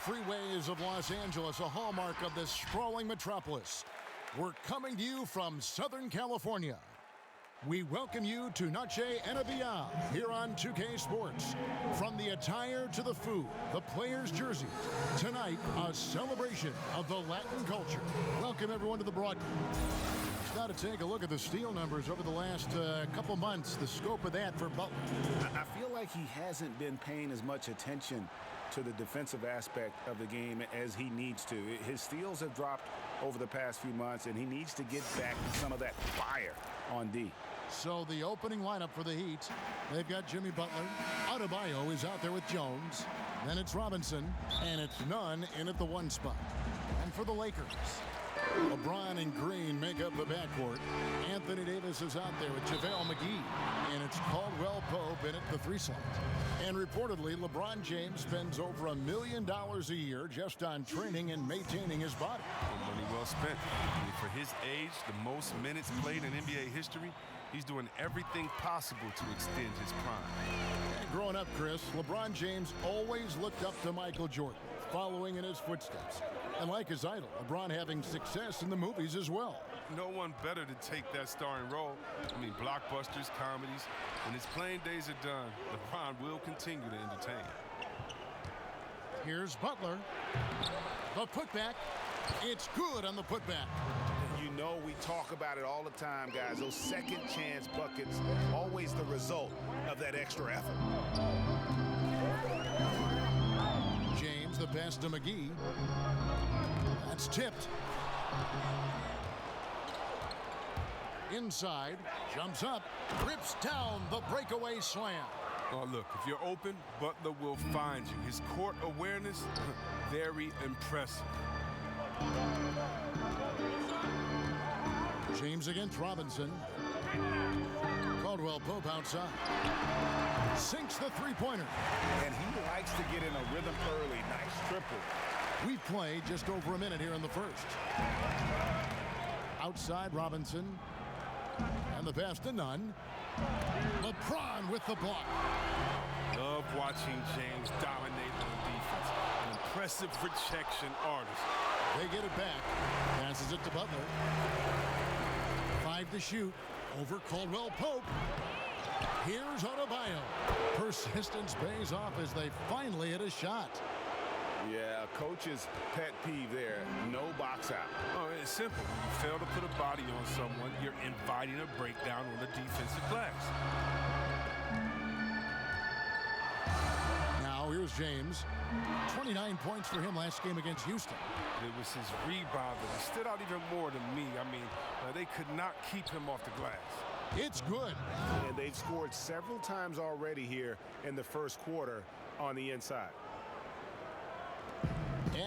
freeways of Los Angeles, a hallmark of this sprawling metropolis. We're coming to you from Southern California. We welcome you to Noche en Día here on 2K Sports. From the attire to the food, the players' jerseys, tonight a celebration of the Latin culture. Welcome everyone to the broadcast. Now to take a look at the steal numbers over the last couple months, the scope of that for Butler. I feel like he hasn't been paying as much attention to the defensive aspect of the game as he needs to. His steals have dropped over the past few months, and he needs to get back to some of that fire on D. So the opening lineup for the Heat, they've got Jimmy Butler. Adebayo is out there with Jones. Then it's Robinson, and it's Nunn in at the 1 spot. And for the Lakers, LeBron and Green make up the backcourt. Anthony Davis is out there with JaVale McGee. And it's Caldwell Pope in at the 3 slot. And reportedly, LeBron James spends over $1 million a year just on training and maintaining his body. Money well spent. I mean, for his age, the most minutes played in NBA history, he's doing everything possible to extend his prime. And growing up, Chris, LeBron James always looked up to Michael Jordan, following in his footsteps. And like his idol, LeBron having success in the movies as well. No one better to take that starring role. I mean, blockbusters, comedies. When his playing days are done, LeBron will continue to entertain. Here's Butler. The putback. It's good on the putback. You know we talk about it all the time, guys. Those second chance buckets, always the result of that extra effort. James, the pass to McGee. That's tipped. Inside, jumps up, rips down the breakaway slam. Oh, look, if you're open, Butler will find you. His court awareness, very impressive. James against Robinson. Caldwell Pope outside. Sinks the three-pointer. And he likes to get in a rhythm early. Nice triple. We've played just over a minute here in the first. Outside Robinson. And the pass to Nunn. LeBron with the block. Love watching James dominate on defense. An impressive rejection artist. They get it back. Passes it to Butler. 5 to shoot. Over Caldwell Pope. Here's Adebayo. Persistence pays off as they finally hit a shot. Yeah, coach's pet peeve there. No box out. Oh, it's simple. When you fail to put a body on someone, you're inviting a breakdown on the defensive glass. Now here's James. 29 points for him last game against Houston. It was his rebound that stood out even more to me. I mean, they could not keep him off the glass. It's good. And they've scored several times already here in the first quarter on the inside.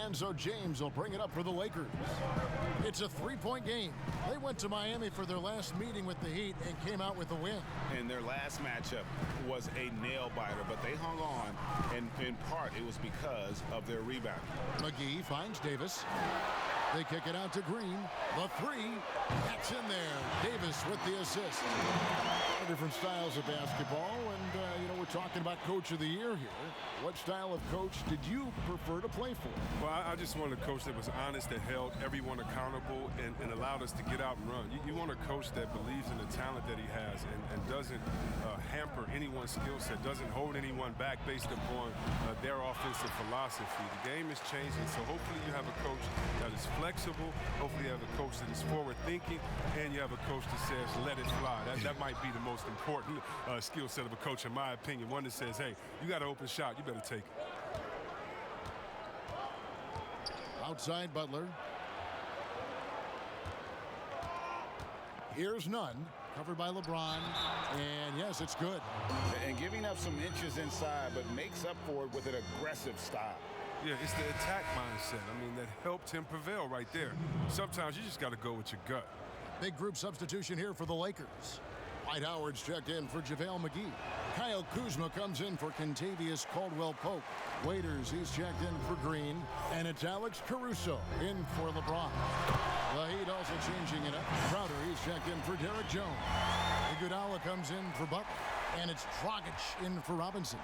And so James will bring it up for the Lakers. It's a 3-point game. They went to Miami for their last meeting with the Heat and came out with a win. And their last matchup was a nail-biter, but they hung on, and in part it was because of their rebound. McGee finds Davis. They kick it out to Green. The 3, that's in there. Davis with the assist. Different styles of basketball, and we're talking about Coach of the Year here. What style of coach did you prefer to play for? Well, I just wanted a coach that was honest, that held everyone accountable, and allowed us to get out and run. You want a coach that believes in the talent that he has and doesn't hamper anyone's skill set, doesn't hold anyone back based upon their offensive philosophy. The game is changing, so hopefully you have a coach that is flexible. Hopefully you have a coach that is forward-thinking, and you have a coach that says, let it fly. That might be the most important skill set of a coach, in my opinion. One that says, hey, you got an open shot, you better take it. Outside Butler. Here's Nunn, covered by LeBron, and yes, it's good. And giving up some inches inside, but makes up for it with an aggressive style. Yeah, it's the attack mindset. I mean, that helped him prevail right there. Sometimes you just got to go with your gut. Big group substitution here for the Lakers. Dwight Howard's checked in for JaVale McGee. Kyle Kuzma comes in for Kentavious Caldwell-Pope. Waiters, he's checked in for Green. And it's Alex Caruso in for LeBron. The Heat also changing it up. Crowder, he's checked in for Derek Jones. Iguodala comes in for Butler. And it's Dragic in for Robinson.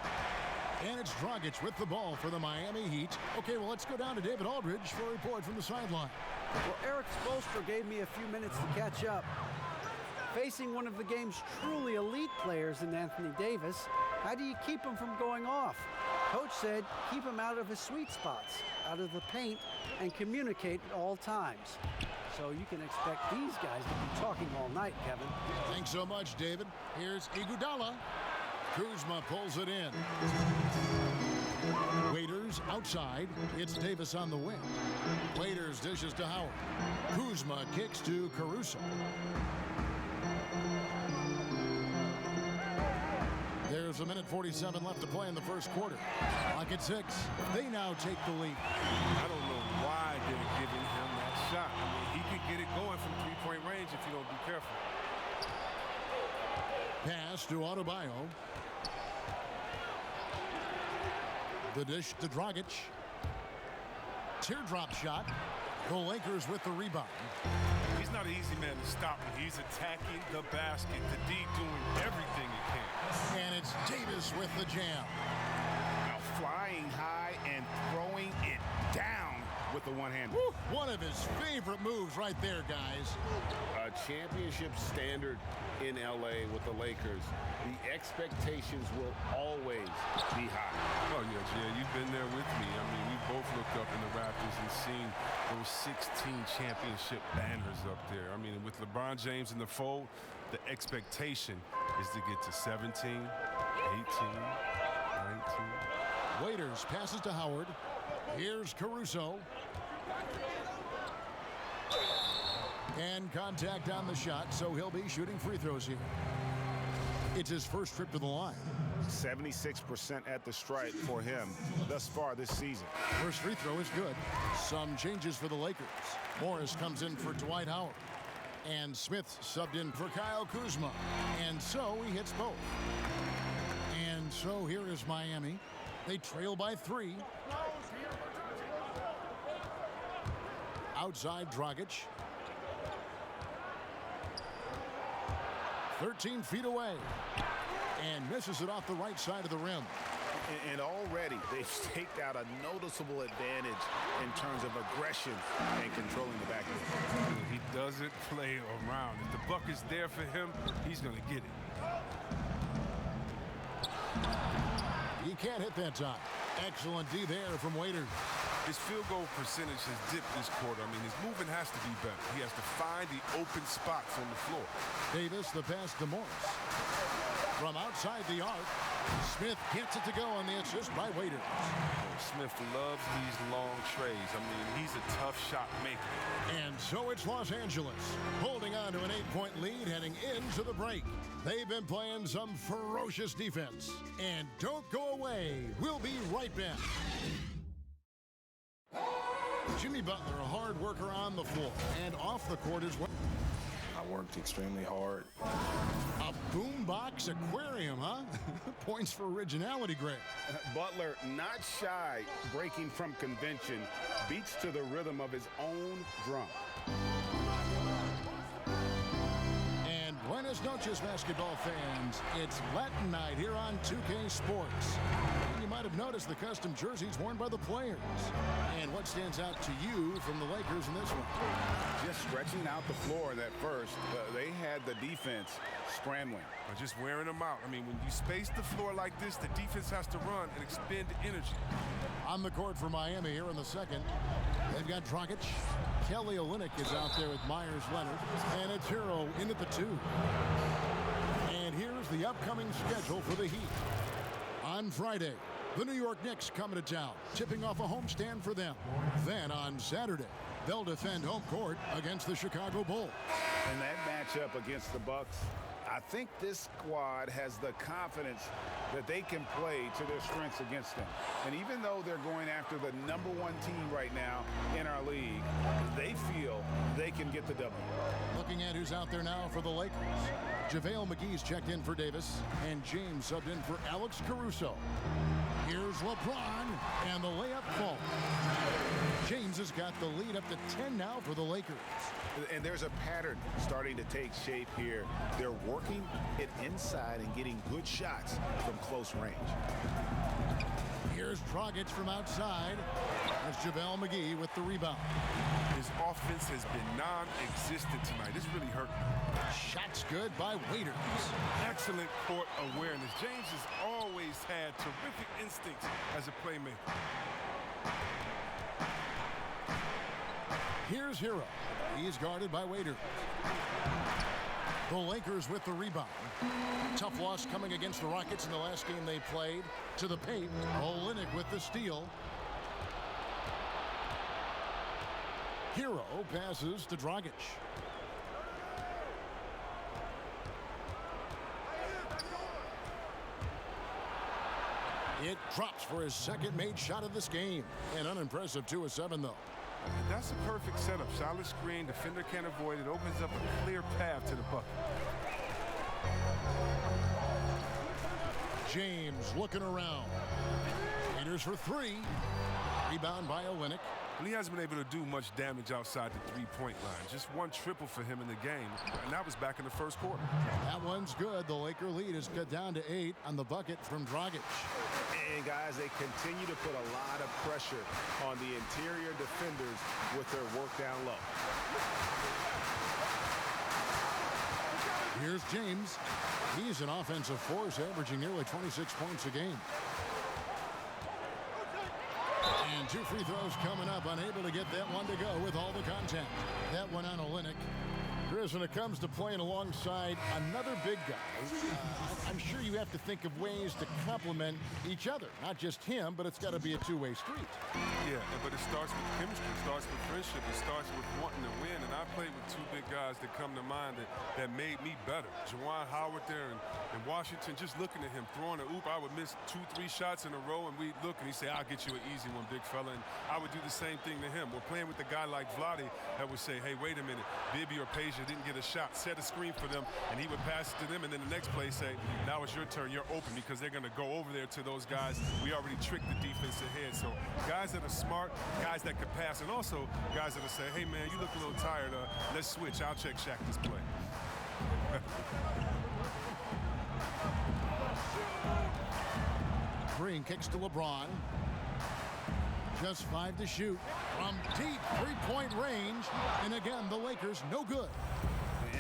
And it's Dragic with the ball for the Miami Heat. Okay, well, let's go down to David Aldridge for a report from the sideline. Well, Eric Spoelstra gave me a few minutes to catch up. Facing one of the game's truly elite players in Anthony Davis, how do you keep him from going off? Coach said keep him out of his sweet spots, out of the paint, and communicate at all times. So you can expect these guys to be talking all night, Kevin. Thanks so much, David. Here's Iguodala. Kuzma pulls it in. Waiters outside. It's Davis on the wing. Waiters dishes to Howard. Kuzma kicks to Caruso. There's a minute 47 left to play in the first quarter. Clock at 6. They now take the lead. I don't know why they're giving him that shot. I mean, he could get it going from three-point range if you don't be careful. Pass to Adebayo. The dish to Dragic. Teardrop shot. The Lakers with the rebound. He's not an easy man to stop when he's attacking the basket. The D doing everything he can. And it's Davis with the jam. Now flying high and throwing it down with the one-hand. One of his favorite moves right there, guys. A championship standard in LA with the Lakers. The expectations will always be high. Oh, yeah, you've been there with me. I mean, we both looked up in the Raptors and seen those 16 championship banners up there. I mean, with LeBron James in the fold, the expectation is to get to 17, 18, 19. Waiters passes to Howard. Here's Caruso. And contact on the shot, so he'll be shooting free throws here. It's his first trip to the line. 76% at the stripe for him thus far this season. First free throw is good. Some changes for the Lakers. Morris comes in for Dwight Howard. And Smith subbed in for Kyle Kuzma. And so he hits both. And so here is Miami. They trail by 3. Outside Dragic. 13 feet away. And misses it off the right side of the rim. And already they've staked out a noticeable advantage in terms of aggression and controlling the backcourt. He doesn't play around. If the buck is there for him, he's going to get it. He can't hit that time. Excellent D there from Waiters. His field goal percentage has dipped this quarter. I mean, his movement has to be better. He has to find the open spots on the floor. Davis, the pass to Morris. From outside the arc, Smith gets it to go on the assist by Waiters. Smith loves these long trays. I mean, he's a tough shot maker. And so it's Los Angeles, holding on to an 8-point lead heading into the break. They've been playing some ferocious defense. And don't go away. We'll be right back. Jimmy Butler, a hard worker on the floor and off the court as well. I worked extremely hard. A boombox aquarium, huh? Points for originality, Greg. Butler, not shy, breaking from convention, beats to the rhythm of his own drum. And buenas noches, basketball fans. It's Latin night here on 2K Sports. And you might have noticed the custom jerseys worn by the players. And what stands out to you from the Lakers in this one? Just stretching out the floor in that first, they had the defense scrambling. Just wearing them out. I mean, when you space the floor like this, the defense has to run and expend energy. On the court for Miami here in the second, they've got Dragic. Kelly Olynyk is out there with Myers Leonard. And it's Hero in at the 2. And here's the upcoming schedule for the Heat. On Friday, the New York Knicks coming to town, tipping off a homestand for them. Then on Saturday, they'll defend home court against the Chicago Bulls. In that matchup against the Bucks, I think this squad has the confidence that they can play to their strengths against them. And even though they're going after the #1 team right now in our league, they feel they can get the W. Looking at who's out there now for the Lakers. JaVale McGee's checked in for Davis, and James subbed in for Alex Caruso. Here's LeBron, and the layup falls. James is has got the lead up to 10 now for the Lakers. And there's a pattern starting to take shape here. They're working it inside and getting good shots from close range. Here's Dragic from outside. There's JaVale McGee with the rebound. His offense has been non-existent tonight. This really hurt. Shots good by Waiters. Excellent court awareness. James has always had terrific instincts as a playmaker. Here's Hero. He's guarded by Waiters. The Lakers with the rebound. Tough loss coming against the Rockets in the last game they played. To the paint, Olynyk with the steal. Hero passes to Dragic. It drops for his second made shot of this game. An unimpressive 2 of 7, though. That's a perfect setup. Solid screen. Defender can't avoid it. Opens up a clear path to the bucket. James looking around. Waiters for 3. Rebound by Olynyk. And he hasn't been able to do much damage outside the three-point line. Just one triple for him in the game, and that was back in the first quarter. That one's good. The Laker lead is cut down to 8 on the bucket from Dragic. And guys, they continue to put a lot of pressure on the interior defenders with their work down low. Here's James. He's an offensive force, averaging nearly 26 points a game. And 2 free throws coming up, unable to get that one to go with all the contact. That one on Olynyk. Chris, when it comes to playing alongside another big guy, I'm sure you have to think of ways to complement each other. Not just him, but it's got to be a two-way street. Yeah, but it starts with chemistry. It starts with friendship. It starts with wanting to win. And I played with 2 big guys that come to mind that made me better. Juwan Howard there in Washington, just looking at him, throwing an oop. I would miss 2-3 shots in a row, and we'd look, and he'd say, I'll get you an easy one, big fella. And I would do the same thing to him. We're playing with a guy like Vlade that would say, hey, wait a minute, Bibby or Peja didn't get a shot. Set a screen for them, and he would pass it to them, and then the next play say, now it's your turn, you're open, because they're going to go over there to those guys. We already tricked the defense ahead. So guys that are smart, guys that can pass, and also guys that will say, hey, man, you look a little tired. Let's switch. I'll check Shaq this play. Green kicks to LeBron. Just 5 to shoot from deep three-point range. And again, the Lakers no good.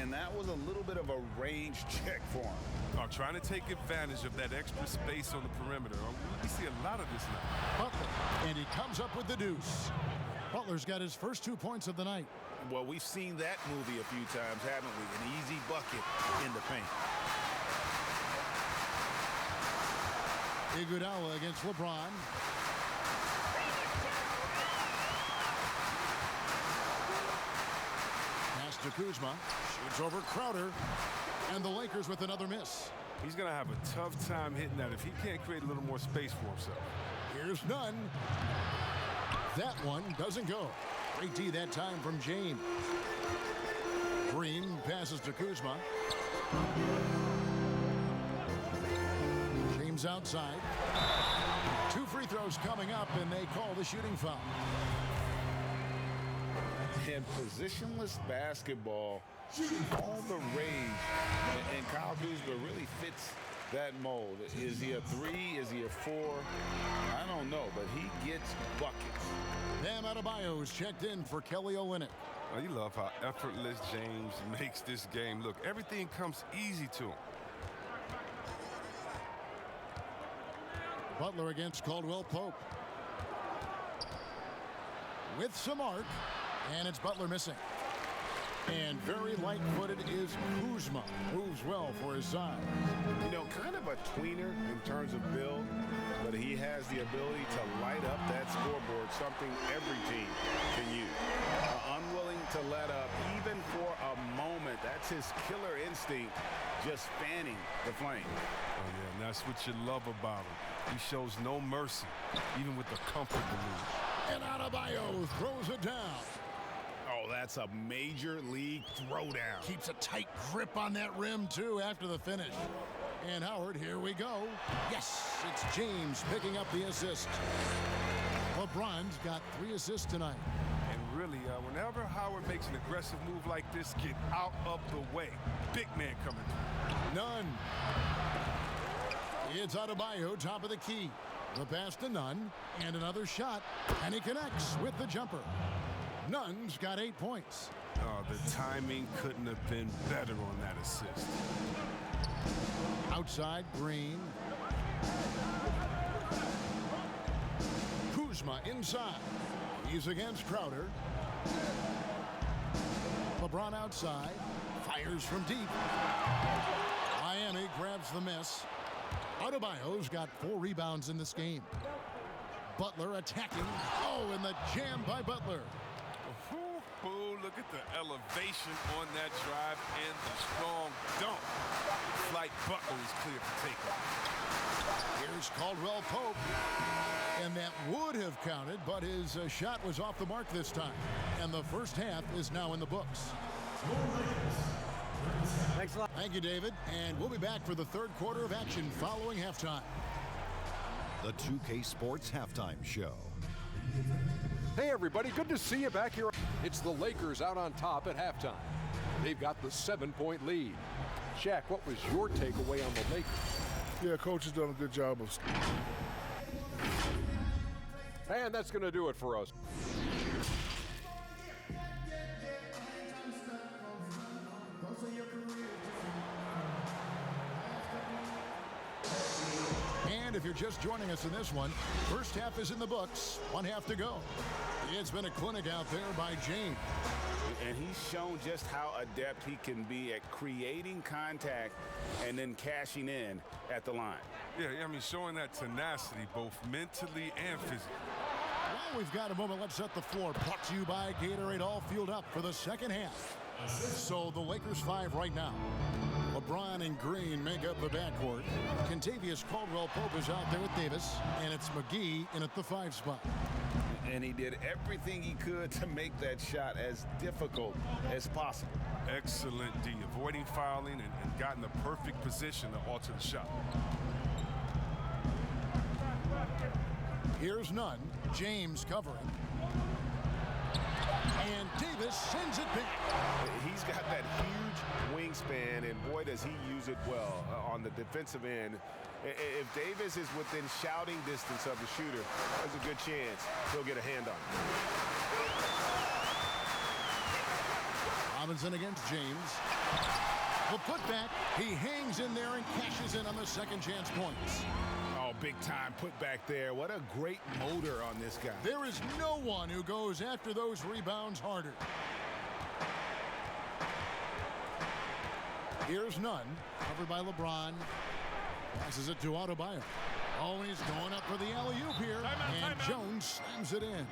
And that was a little bit of a range check for him. Trying to take advantage of that extra space on the perimeter. We see a lot of this now. Butler, and he comes up with the deuce. Butler's got his first 2 points of the night. Well, we've seen that movie a few times, haven't we? An easy bucket in the paint. Iguodala against LeBron. Pass to Kuzma. Shoots over Crowder. And the Lakers with another miss. He's going to have a tough time hitting that if he can't create a little more space for himself. Here's none. That one doesn't go. Great D that time from James. Green passes to Kuzma. James outside. 2 free throws coming up, and they call the shooting foul. And positionless basketball, all the rage, and Kyle Kuzma really fits that mold. Is he a 3? Is he a 4? I don't know, but he gets buckets. Bam Adebayo is checked in for Kelly Olynyk. Oh, you love how effortless James makes this game look. Everything comes easy to him. Butler against Caldwell Pope. With some arc, and it's Butler missing. And very light-footed is Kuzma. Moves well for his size. You know, kind of a tweener in terms of build, but he has the ability to light up that scoreboard, something every team can use. Unwilling to let up, even for a moment. That's his killer instinct, just fanning the flame. Oh, yeah, and that's what you love about him. He shows no mercy, even with the comfort to lose. And Adebayo throws it down. Oh, that's a major league throwdown. Keeps a tight grip on that rim, too, after the finish. And Howard, here we go. Yes, it's James picking up the assist. LeBron's got 3 assists tonight. really, whenever Howard makes an aggressive move like this, get out of the way. Big man coming through. Nunn. It's Adebayo, top of the key. The pass to Nunn, and another shot, and he connects with the jumper. Nunn's got 8 points. Oh, the timing couldn't have been better on that assist. Outside, Green. Kuzma inside. He's against Crowder. LeBron outside. Fires from deep. Miami grabs the miss. Adebayo's got 4 rebounds in this game. Butler attacking. Oh, and the jam by Butler. Ooh, look at the elevation on that drive and the strong dunk. Flight Butler is clear for takeoff. Here's Caldwell Pope. And that would have counted, but his shot was off the mark this time. And the first half is now in the books. Thanks a lot. Thank you, David. And we'll be back for the third quarter of action following halftime. The 2K Sports Halftime Show. Hey, everybody. Good to see you back here. It's the Lakers out on top at halftime. They've got the 7-point lead. Shaq, what was your takeaway on the Lakers? Yeah, coach has done a good job of... And that's going to do it for us. And if you're just joining us in this one, first half is in the books. 1 half to go. It's been a clinic out there by James. And he's shown just how adept he can be at creating contact and then cashing in at the line. Yeah, I mean, showing that tenacity both mentally and physically. Well, we've got a moment. Let's set the floor. Brought to you by Gatorade, all fueled up for the second half. So the Lakers 5 right now. LeBron and Green make up the backcourt. Kentavious Caldwell-Pope is out there with Davis, and it's McGee in at the 5 spot. And he did everything he could to make that shot as difficult as possible. Excellent D, avoiding fouling and got in the perfect position to alter the shot. Here's Nunn. James covering. And Davis sends it back. He's got that huge wingspan, and boy, does he use it well on the defensive end. If Davis is within shouting distance of the shooter, there's a good chance he'll get a hand on it. Robinson against James. The putback. He hangs in there and cashes in on the second chance points. Oh, big time put back there. What a great motor on this guy. There is no one who goes after those rebounds harder. Here's Nunn, covered by LeBron. Passes it to Adebayo. Oh, he's going up for the alley-oop here. And Jones slams it in.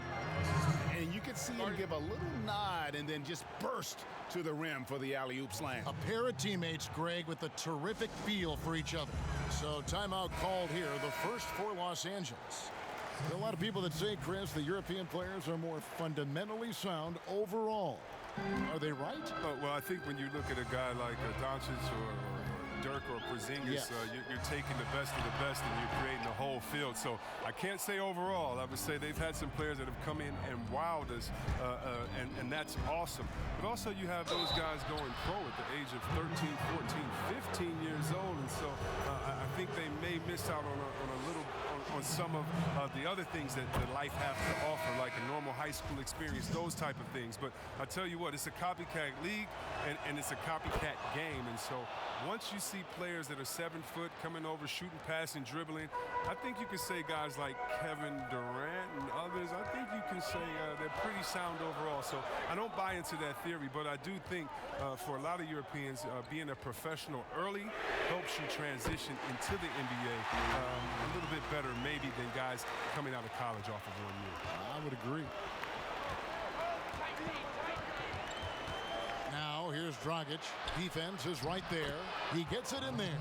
And you can see him give a little nod and then just burst to the rim for the alley-oop slam. A pair of teammates, Greg, with a terrific feel for each other. So timeout called here, the first for Los Angeles. There are a lot of people that say, Chris, the European players are more fundamentally sound overall. Are they right? Well, I think when you look at a guy like Doncic or Dirk or Porzingis, Yes. you're taking the best of the best and you're creating the whole field. So I can't say overall. I would say they've had some players that have come in and wowed us, and that's awesome. But also you have those guys going pro at the age of 13, 14, 15 years old, and so I think they may miss out on a little on some of the other things that life has to offer, like a normal high school experience, those type of things. But I tell you what, it's a copycat league, and it's a copycat game. And so once you see players that are 7 foot coming over, shooting, passing, dribbling, I think you can say guys like Kevin Durant and others, I think you can say they're pretty sound overall. So I don't buy into that theory, but I do think for a lot of Europeans, being a professional early helps you transition into the NBA a little bit better maybe than guys coming out of college off of 1 year. I would agree. Now, here's Dragic. Defense is right there. He gets it in there.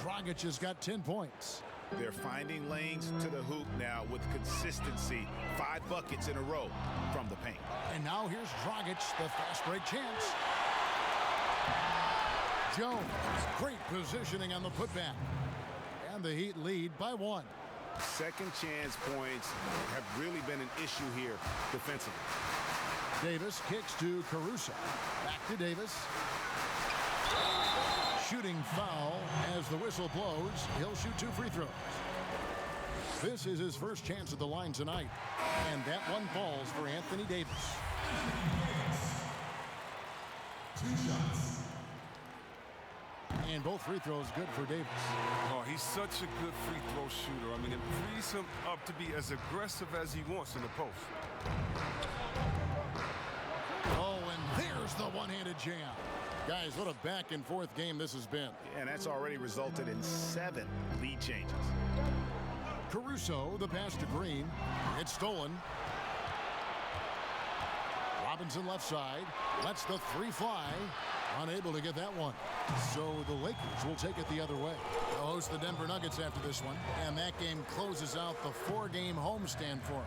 Dragic has got 10 points. They're finding lanes to the hoop now with consistency. 5 buckets in a row from the paint. And now here's Dragic, the fast break chance. Jones, great positioning on the putback. And the Heat lead by 1. Second chance points have really been an issue here defensively. Davis kicks to Caruso. Back to Davis. Shooting foul as the whistle blows. He'll shoot 2 free throws. This is his first chance at the line tonight. And that one falls for Anthony Davis. 2 shots. And both free throws good for Davis. Oh, he's such a good free throw shooter. I mean, it frees him up to be as aggressive as he wants in the post. Oh, and there's the one-handed jam. Guys, what a back-and-forth game this has been. And that's already resulted in 7 lead changes. Caruso, the pass to Green. It's stolen. Robinson left side. Lets the 3 fly. Unable to get that one. So the Lakers will take it the other way. They'll host the Denver Nuggets after this one. And that game closes out the 4-game homestand for them.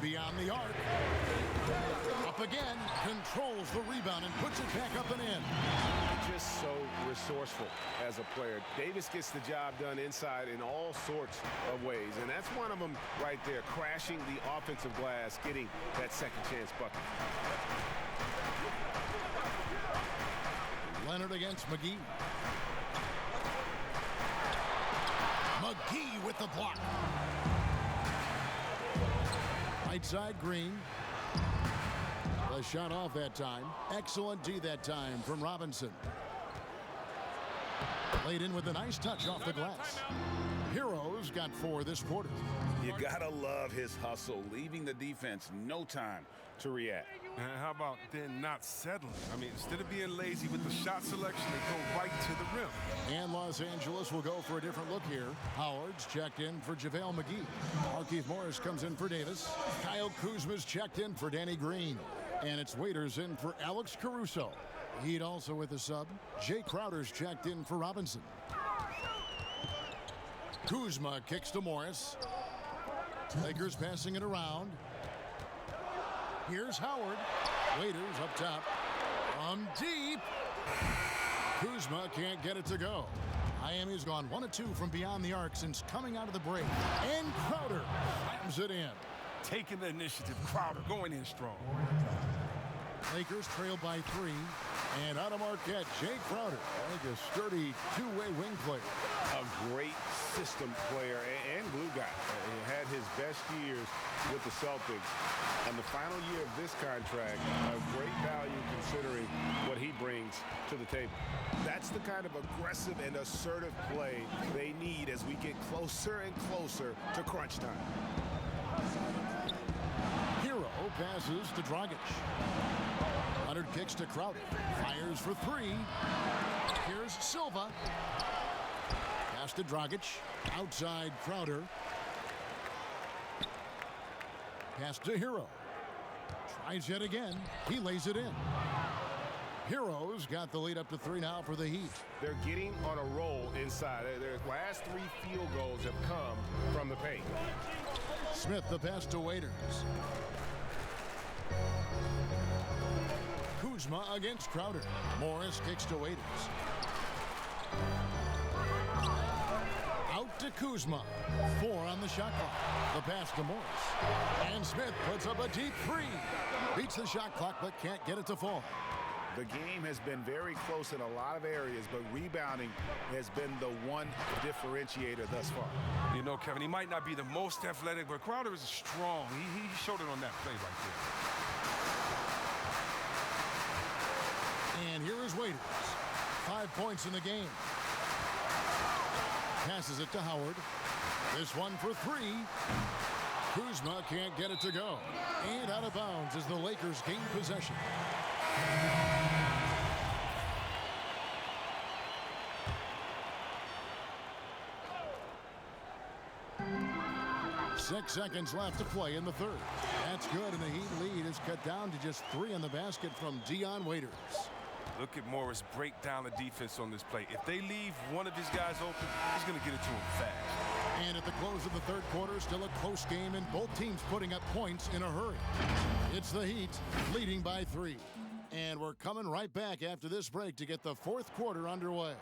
Beyond the arc. Up again. Controls the rebound and puts it back up and in. Just so resourceful as a player. Davis gets the job done inside in all sorts of ways. And that's one of them right there. Crashing the offensive glass. Getting that second chance bucket. Leonard against McGee. McGee with the block. Right side, Green. The shot off that time. Excellent D that time from Robinson. Laid in with a nice touch off the glass. Heroes got 4 this quarter. You gotta love his hustle, leaving the defense no time to react. And how about then not settling? I mean, instead of being lazy with the shot selection, they go right to the rim. And Los Angeles will go for a different look here. Howard's checked in for JaVale McGee. Markieff Morris comes in for Davis. Kyle Kuzma's checked in for Danny Green. And it's Waiters in for Alex Caruso. Heat also with a sub. Jay Crowder's checked in for Robinson. Kuzma kicks to Morris. Lakers passing it around. Here's Howard. Waiters up top. From deep. Kuzma can't get it to go. Miami's gone 1 of 2 from beyond the arc since coming out of the break. And Crowder slams it in. Taking the initiative. Crowder going in strong. Lakers trail by 3. And out of Marquette, Jay Crowder. I think a sturdy 2-way wing player. A great system player and glue guy. He had his best years with the Celtics. And the final year of this contract, a great value considering what he brings to the table. That's the kind of aggressive and assertive play they need as we get closer and closer to crunch time. Hero passes to Dragic. Leonard kicks to Crowder. Fires for 3. Here's Silva. Pass to Dragic. Outside Crowder. Pass to Hero. Tries yet again. He lays it in. Hero's got the lead up to 3 now for the Heat. They're getting on a roll inside. Their last 3 field goals have come from the paint. Smith the pass to Waiters. Kuzma against Crowder. Morris kicks to Waiters. Out to Kuzma. 4 on the shot clock. The pass to Morris. And Smith puts up a deep 3. Beats the shot clock but can't get it to fall. The game has been very close in a lot of areas, but rebounding has been the one differentiator thus far. You know, Kevin, he might not be the most athletic, but Crowder is strong. He showed it on that play right there. And here is Waiters. 5 points in the game. Passes it to Howard. This one for 3. Kuzma can't get it to go. And out of bounds as the Lakers gain possession. 6 seconds left to play in the third. That's good, and the Heat lead is cut down to just 3 on the basket from Dion Waiters. Look at Morris break down the defense on this play. If they leave one of his guys open, he's going to get it to him fast. And at the close of the third quarter, still a close game, and both teams putting up points in a hurry. It's the Heat leading by 3. And we're coming right back after this break to get the fourth quarter underway.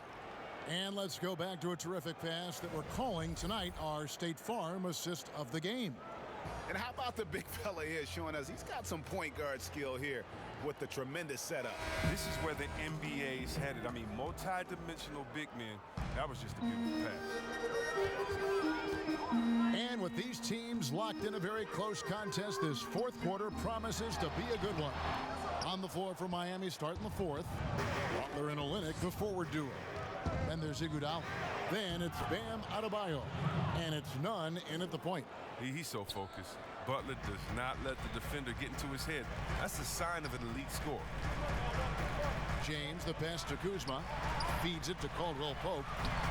And let's go back to a terrific pass that we're calling tonight our State Farm assist of the game. And how about the big fella here showing us he's got some point guard skill here with the tremendous setup. This is where the NBA's headed. I mean, multi-dimensional big men. That was just a beautiful pass. And with these teams locked in a very close contest, this fourth quarter promises to be a good one. On the floor for Miami starting the fourth. Butler and Olynyk, the forward duo. Then there's Iguodala. Then it's Bam Adebayo. And it's Nunn in at the point. He's so focused. Butler does not let the defender get into his head. That's a sign of an elite scorer. James, the pass to Kuzma. Feeds it to Caldwell Pope.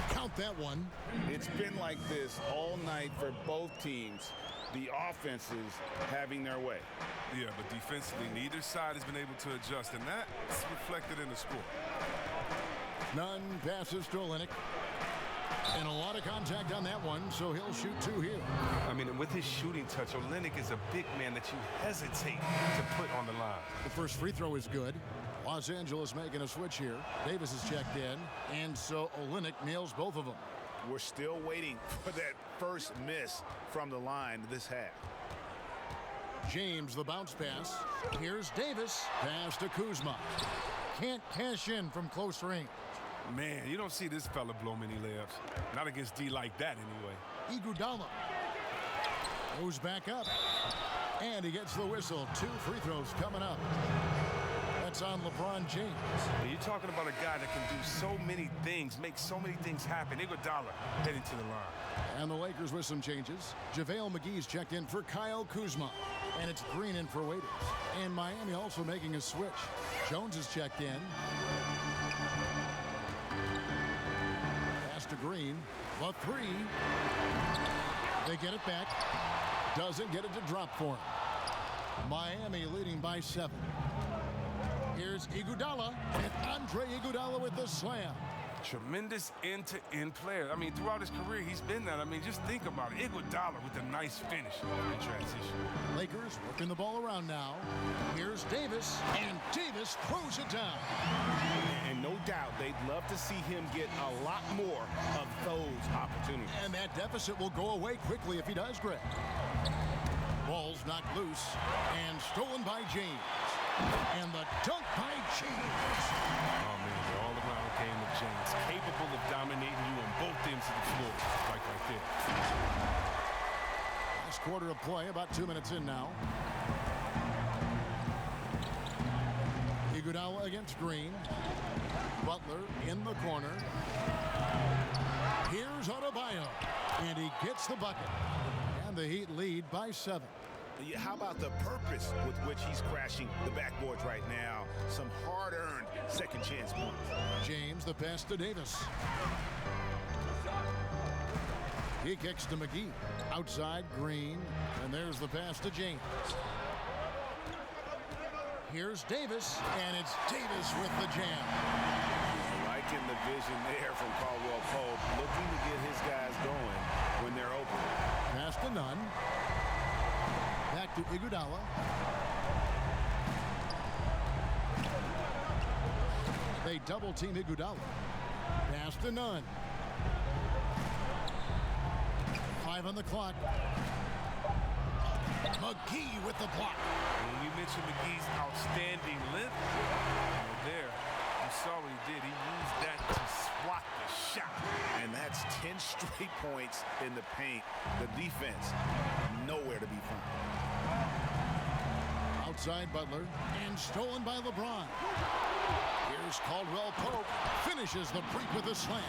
Count that one. It's been like this all night for both teams. The offenses having their way. Yeah, but defensively, neither side has been able to adjust, and that's reflected in the score. Nunn passes to Olynyk. And a lot of contact on that one, so he'll shoot two here. I mean, with his shooting touch, Olynyk is a big man that you hesitate to put on the line. The first free throw is good. Los Angeles making a switch here. Davis is checked in, and so Olynyk nails both of them. We're still waiting for that first miss from the line this half. James, the bounce pass. Here's Davis. Pass to Kuzma. Can't cash in from close range. Man, you don't see this fella blow many layups. Not against D like that, anyway. Iguodala goes back up, and he gets the whistle. Two free throws coming up. That's on LeBron James. You're talking about a guy that can do so many things, make so many things happen. Iguodala heading to the line. And the Lakers with some changes. JaVale McGee's checked in for Kyle Kuzma, and it's Green in for Waiters. And Miami also making a switch. Jones is checked in. To Green, the three. They get it back. Doesn't get it to drop for him. Miami leading by 7. Here's Iguodala, and Andre Iguodala with the slam. Tremendous end-to-end player. I mean, throughout his career, he's been that. I mean, just think about it. Iguodala with a nice finish in transition. Lakers working the ball around now. Here's Davis, and Davis throws it down. And no doubt they'd love to see him get a lot more of those opportunities. And that deficit will go away quickly if he does, Greg. Ball's knocked loose and stolen by James. And the dunk by James. Oh, man, the all-around game of James. Capable of dominating you on both ends of the floor. Right there. Last quarter of play, about 2 minutes in now. Iguodala against Green. Butler in the corner. Here's Adebayo. And he gets the bucket. And the Heat lead by 7. How about the purpose with which he's crashing the backboards right now? Some hard-earned second chance points. James, the pass to Davis. He kicks to McGee. Outside, Green. And there's the pass to James. Here's Davis, and it's Davis with the jam. Liking the vision there from Caldwell Pope, looking to get his guys going when they're open. Pass to Nunn. Back to Iguodala. They double team Iguodala. Pass to Nunn. 5 on the clock. McGee with the block. When we mentioned McGee's outstanding length, there, you saw what he did. He used that to swat the shot. And that's 10 straight points in the paint. The defense, nowhere to be found. Outside Butler, and stolen by LeBron. Here's Caldwell Pope, finishes the break with a slam.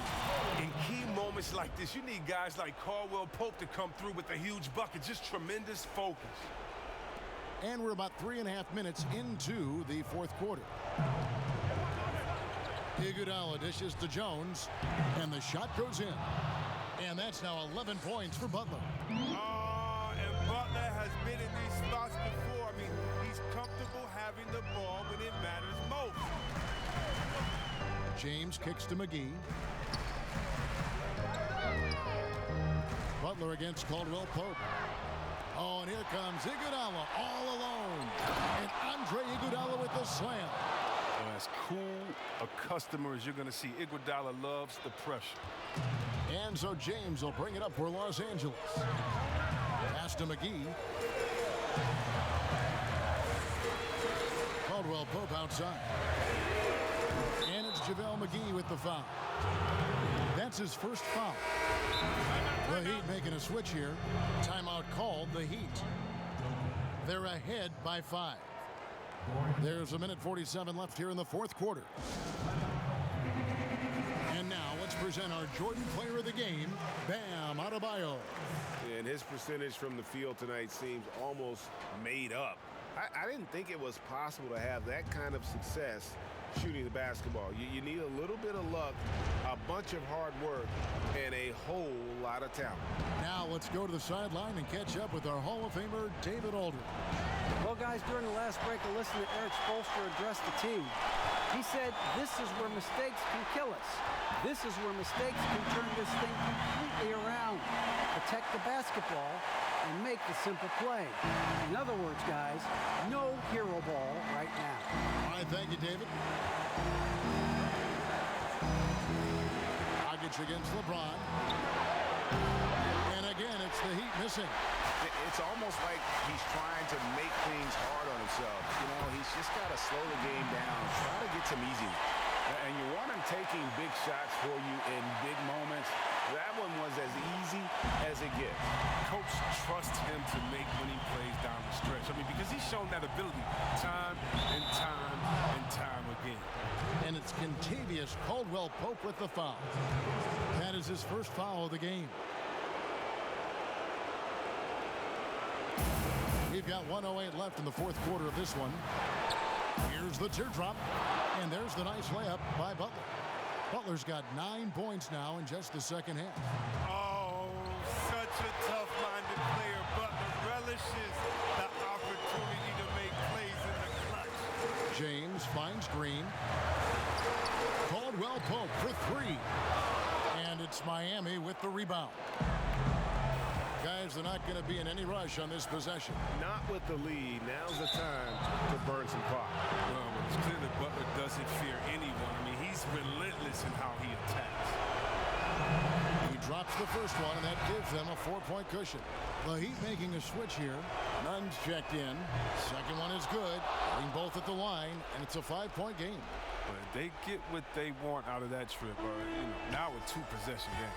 In key moments like this, you need guys like Caldwell Pope to come through with a huge bucket. Just tremendous focus. And we're about 3.5 minutes into the fourth quarter. Iguodala dishes to Jones, and the shot goes in. And that's now 11 points for Butler. Oh, and Butler has been in these spots before. I mean, he's comfortable having the ball when it matters most. James kicks to McGee. Butler against Caldwell Pope. Oh, and here comes Iguodala all alone. And Andre Iguodala with the slam. As cool a customer as you're going to see. Iguodala loves the pressure. And so James will bring it up for Los Angeles. Pass pass to McGee. Caldwell Pope outside. And it's JaVale McGee with the foul. That's his first foul. The Heat making a switch here. Timeout called, the Heat. They're ahead by 5. There's 1:47 left here in the fourth quarter. And now let's present our Jordan Player of the Game, Bam Adebayo. And his percentage from the field tonight seems almost made up. I didn't think it was possible to have that kind of success shooting the basketball. You need a little bit of luck, a bunch of hard work, and a whole lot of talent. Now let's go to the sideline and catch up with our Hall of Famer, David Aldridge. Well, guys, during the last break, I listened to Eric Spoelstra address the team. He said, this is where mistakes can kill us. This is where mistakes can turn this thing completely around. Protect the basketball and make the simple play. In other words, guys, no hero ball right now. All right, thank you, David. Dragic against LeBron. And again, it's the Heat missing. It's almost like he's trying to make things hard on himself. You know, he's just got to slow the game down, try to get some easy. And you want him taking big shots for you in big moments. That one was as easy as it gets. Coach trusts him to make winning plays down the stretch. I mean, because he's shown that ability time and time and time again. And it's Kentavious Caldwell Pope with the foul. That is his first foul of the game. We've got 1:08 left in the fourth quarter of this one. Here's the teardrop, and there's the nice layup by Butler. Butler's got 9 points now in just the second half. Oh, such a tough-minded player. Butler relishes the opportunity to make plays in the clutch. James finds Green. Caldwell Pope for 3. And it's Miami with the rebound. Guys, they're not going to be in any rush on this possession. Not with the lead. Now's the time to burn some clock. Well, it's clear that Butler doesn't fear anyone. I mean, he's relentless in how he attacks. He drops the first one, and that gives them a 4-point cushion. The Heat making a switch here. Nunn's checked in. Second one is good. Getting both at the line, and it's a 5-point game. But they get what they want out of that trip. Now a 2-possession game.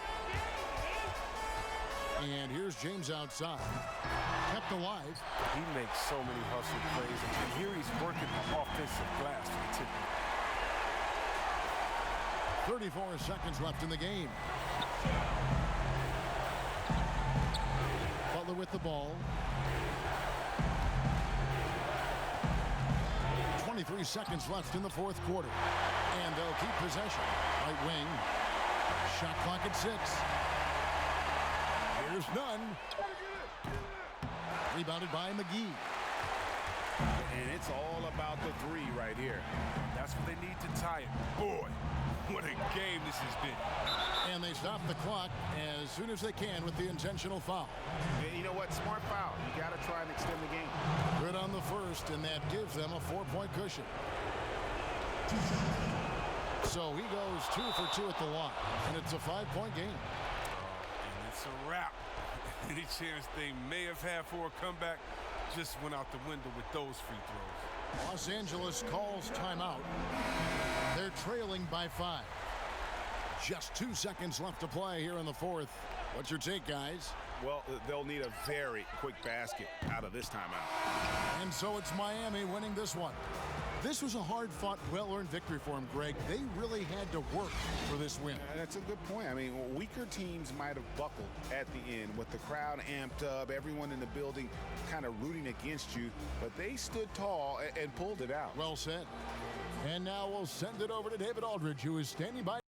And here's James outside. Kept alive. He makes so many hustle plays. And here he's working the offensive glass for the tip. 34 seconds left in the game. Butler with the ball. 23 seconds left in the fourth quarter. And they'll keep possession. Right wing. Shot clock at 6. Here's Nunn. Rebounded by McGee. And it's all about the 3 right here. That's what they need to tie it. Boy, what a game this has been. And they stop the clock as soon as they can with the intentional foul. And you know what? Smart foul. You got to try and extend the game. Good on the first, and that gives them a 4-point cushion. So he goes 2 for 2 at the line, and it's a 5-point game. And it's a wrap. Any chance they may have had for a comeback just went out the window with those free throws. Los Angeles calls timeout. They're trailing by 5. Just 2 seconds left to play here in the fourth. What's your take, guys? Well, they'll need a very quick basket out of this timeout. And so it's Miami winning this one. This was a hard-fought, well-earned victory for them, Greg. They really had to work for this win. That's a good point. I mean, weaker teams might have buckled at the end with the crowd amped up, everyone in the building kind of rooting against you, but they stood tall and pulled it out. Well said. And now we'll send it over to David Aldridge, who is standing by.